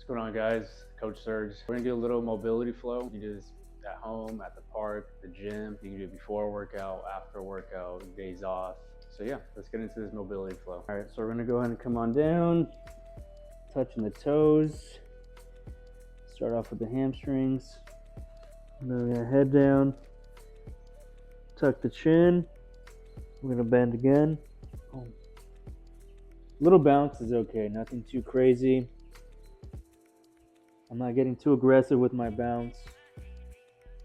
What's going on, guys? Coach Serge. We're gonna do a little mobility flow. You do this at home, at the park, the gym. You can do it before workout, after workout, days off. So yeah, let's get into this mobility flow. All right, so we're gonna go ahead and come on down, touching the toes. Start off with the hamstrings. Moving our head down. Tuck the chin. We're gonna bend again. Little bounce is okay, nothing too crazy. I'm not getting too aggressive with my bounce.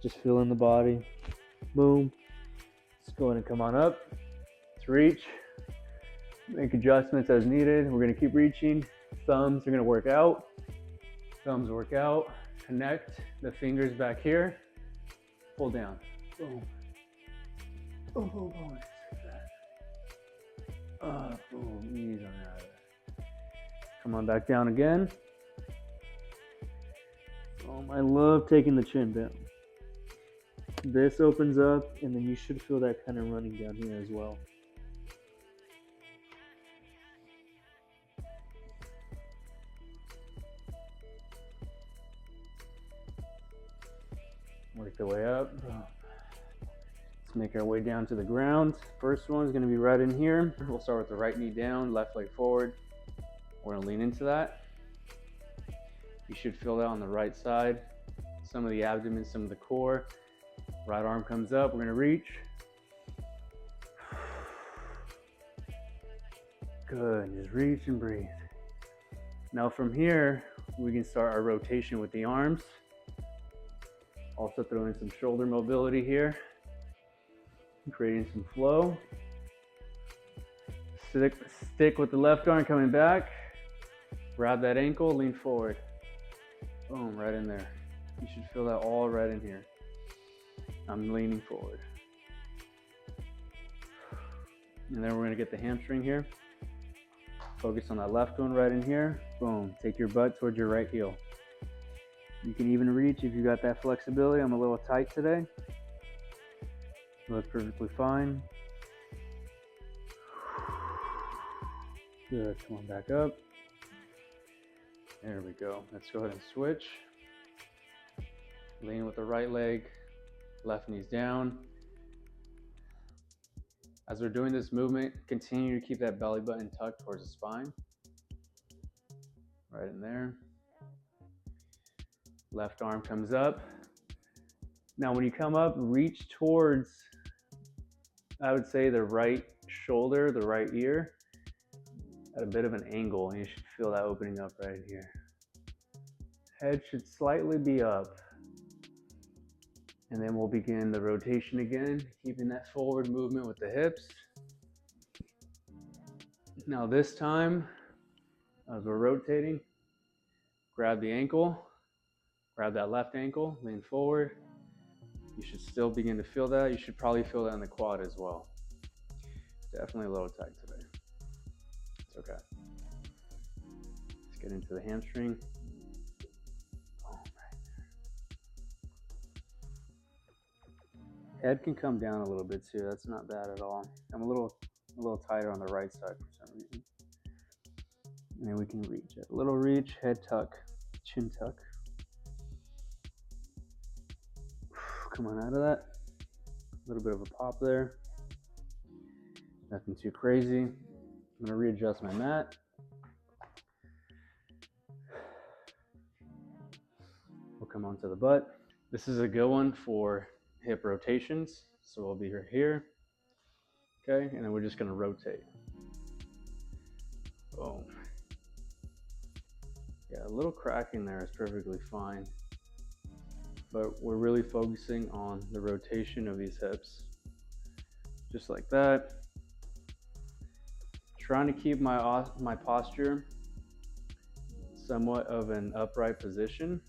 Just feeling the body. Boom. Let's go ahead and come on up. Let's reach. Make adjustments as needed. We're gonna keep reaching. Thumbs are gonna work out. Thumbs work out. Connect the fingers back here. Pull down. Boom. Boom, boom, boom. Boom. Knees on that. Come on back down again. I love taking the chin down. This opens up, and then you should feel that kind of running down here as well. Work the way up. Let's make our way down to the ground. First one is going to be right in here. We'll start with the right knee down, left leg forward. We're going to lean into that. You should feel that on the right side. Some of the abdomen, some of the core. Right arm comes up. We're going to reach. Good. Just reach and breathe. Now from here, we can start our rotation with the arms. Also throw in some shoulder mobility here. Creating some flow. Stick with the left arm coming back. Grab that ankle, lean forward. Boom, right in there. You should feel that all right in here. I'm leaning forward. And then we're gonna get the hamstring here. Focus on that left one right in here. Boom, take your butt towards your right heel. You can even reach if you got that flexibility. I'm a little tight today. That's perfectly fine. Good, come on back up. There we go. Let's go ahead and switch. Lean with the right leg, left knee's down. As we're doing this movement, continue to keep that belly button tucked towards the spine. Right in there. Left arm comes up. Now when you come up, reach towards, I would say, the right shoulder, the right ear, at a bit of an angle, and you should feel that opening up right here. Head should slightly be up. And then we'll begin the rotation again, keeping that forward movement with the hips. Now this time, as we're rotating, grab the ankle, grab that left ankle, lean forward. You should still begin to feel that. You should probably feel that in the quad as well. Definitely a little tight today. It's okay. Let's get into the hamstring. Head can come down a little bit too. That's not bad at all. I'm a little tighter on the right side for some reason. And then we can reach it. A little reach, head tuck, chin tuck. Come on out of that. A little bit of a pop there. Nothing too crazy. I'm gonna readjust my mat. We'll come onto the butt. This is a good one for hip rotations. So we'll be here, okay? And then we're just gonna rotate. Boom. Yeah, a little cracking there is perfectly fine. But we're really focusing on the rotation of these hips. Just like that. Trying to keep my posture somewhat of an upright position.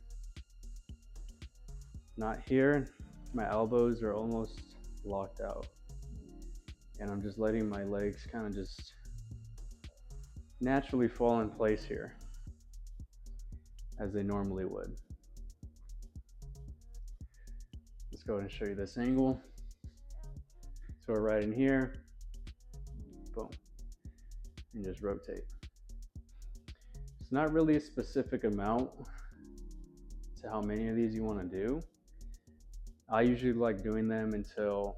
Not here. My elbows are almost locked out. And I'm just letting my legs kind of just naturally fall in place here, as they normally would. Let's go ahead and show you this angle. So we're right in here. Boom. And just rotate. It's not really a specific amount to how many of these you want to do. I usually like doing them until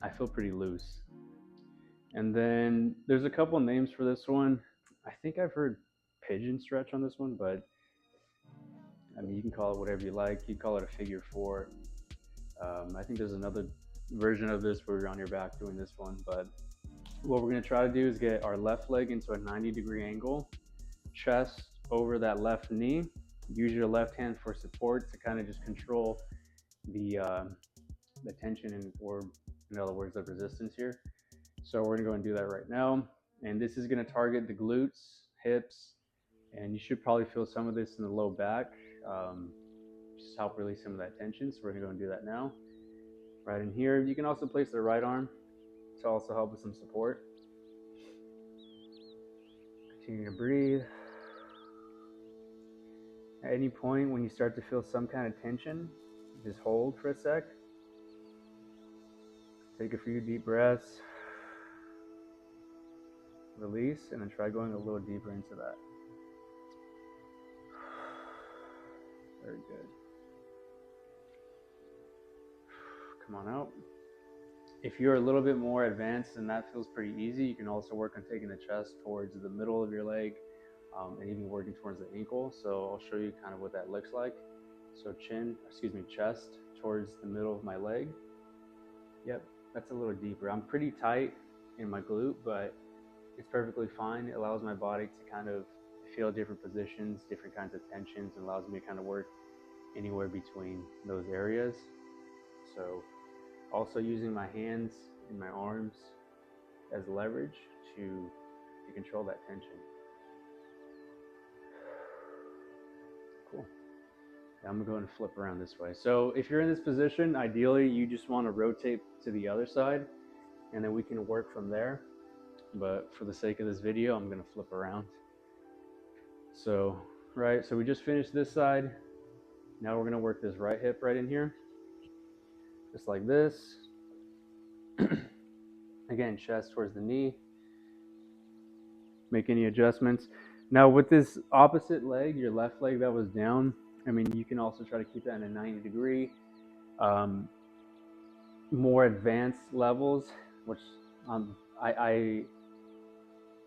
I feel pretty loose. And then there's a couple names for this one. I think I've heard pigeon stretch on this one, but I mean, you can call it whatever you like. You can call it a figure four. I think there's another version of this where you're on your back doing this one, but what we're going to try to do is get our left leg into a 90-degree angle, chest over that left knee. Use your left hand for support to kind of just control the tension and, or in other words, the resistance here. So we're going to go and do that right now. And this is going to target the glutes, hips, and you should probably feel some of this in the low back. Just help release some of that tension. So we're going to go and do that now. Right in here. You can also place the right arm to also help with some support. Continue to breathe. At any point when you start to feel some kind of tension, just hold for a sec. Take a few deep breaths. Release, and then try going a little deeper into that. Very good. Come on out. If you're a little bit more advanced and that feels pretty easy, you can also work on taking the chest towards the middle of your leg and even working towards the ankle. So I'll show you kind of what that looks like. So chest towards the middle of my leg. Yep, that's a little deeper. I'm pretty tight in my glute, but it's perfectly fine. It allows my body to kind of feel different positions, different kinds of tensions, and allows me to kind of work anywhere between those areas. So also using my hands and my arms as leverage to control that tension. Cool. Now I'm gonna go ahead and flip around this way. So if you're in this position, ideally you just want to rotate to the other side and then we can work from there. But for the sake of this video, I'm gonna flip around. So we just finished this side. Now we're gonna work this right hip right in here. Just like this. Again, chest towards the knee. Make any adjustments. Now with this opposite leg, your left leg that was down, I mean, you can also try to keep that in a 90-degree. More advanced levels, which I'm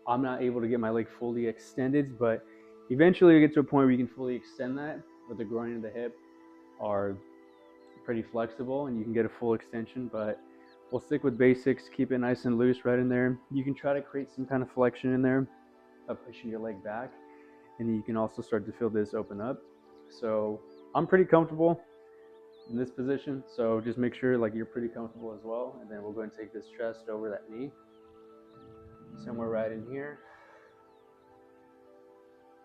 not able to get my leg fully extended, but eventually you get to a point where you can fully extend that, with the groin and the hip are pretty flexible and you can get a full extension, but we'll stick with basics, keep it nice and loose right in there. You can try to create some kind of flexion in there of pushing your leg back, and then you can also start to feel this open up. So I'm pretty comfortable in this position, so just make sure like you're pretty comfortable as well, and then we'll go and take this chest over that knee, somewhere right in here.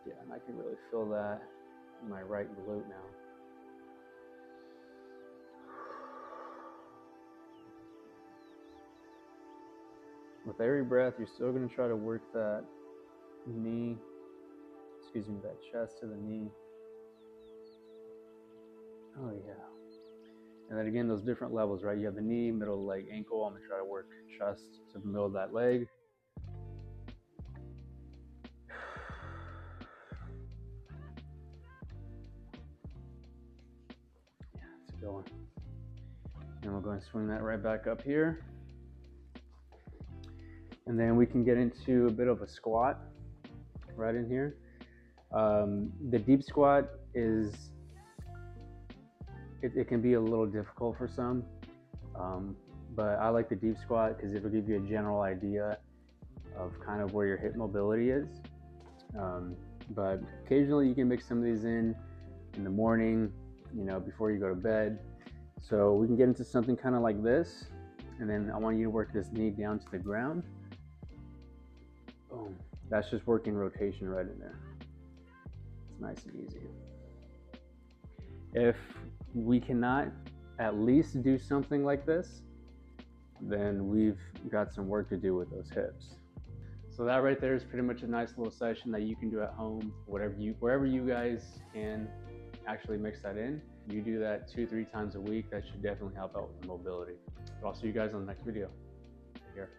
Yeah, and I can really feel that in my right glute now. With every breath, you're still going to try to work that that chest to the knee. Oh yeah. And then again, those different levels, right? You have the knee, middle of the leg, ankle. I'm going to try to work chest to the middle of that leg. Yeah, it's going. And we'll go and swing that right back up here. And then we can get into a bit of a squat right in here. The deep squat is, it can be a little difficult for some, but I like the deep squat because it will give you a general idea of kind of where your hip mobility is. But occasionally you can mix some of these in the morning, before you go to bed. So we can get into something kind of like this, and then I want you to work this knee down to the ground. Boom. That's just working rotation right in there. It's nice and easy. If we cannot at least do something like this, then we've got some work to do with those hips. So that right there is pretty much a nice little session that you can do at home, wherever you guys can actually mix that in. You do that 2-3 times a week. That should definitely help out with the mobility. But I'll see you guys on the next video. Take care.